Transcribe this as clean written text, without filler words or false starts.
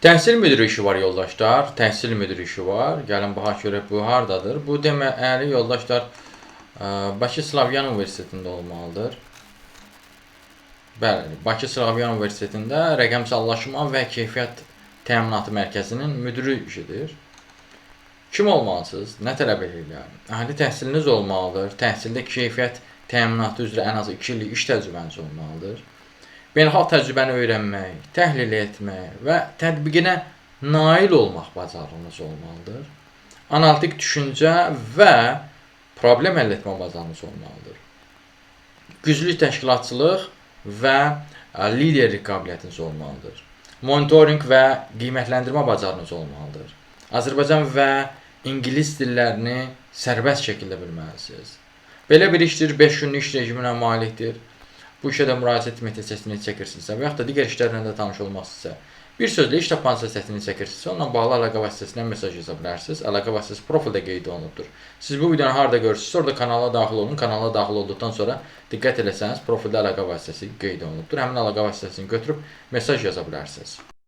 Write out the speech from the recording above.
Təhsil müdiri işi var yoldaşlar. Təhsil müdiri işi var. Gəlin baxaq görək bu hardadır. Bu deməli yoldaşlar Bakı Slavyan Universitetində olmalıdır. Bəli, Bakı Slavyan Universitetində rəqəmsallaşma və keyfiyyət təminatı mərkəzinin müdiri işidir. Kim olmalısınız? Nə tələb edirlər? Ali təhsiliniz olmalıdır. Təhsildə keyfiyyət təminatı üzrə ən azı 2 illik iş təcrübəniz olmalıdır. Beynəlxalq təcrübəni öyrənmək, təhlil etmək və tətbiqinə nail olmaq bacarığınız olmalıdır. Analitik düşüncə və problem həll etmə bacarığınız olmalıdır. Güclü təşkilatçılıq və liderlik qabiliyyətiniz olmalıdır. Monitorinq və qiymətləndirmə bacarığınız olmalıdır. Azərbaycan və İngilis dillərini sərbəst şəkildə bilməlisiniz. Belə bir işdir, 5 günlük iş rejiminə malikdir. Bu işə də müraciət etmək səsini çəkirsinizsə və yaxud da digər işlərlə də tanış olmaq istəsə, bir sözlə iş tapanca səsini çəkirsinizsə, onunla bağlı əlaqə vasitəsindən mesaj yaza bilərsiniz. Əlaqə vasitəsi profildə qeyd olunubdur. Siz bu videonu harda görürsünüzsə, orada kanala daxil olun. Kanala daxil olduqdan sonra diqqət eləsəniz, profildə əlaqə vasitəsi qeyd olunubdur. Həmin əlaqə vasitəsini götürüb mesaj yaza bilərsiniz.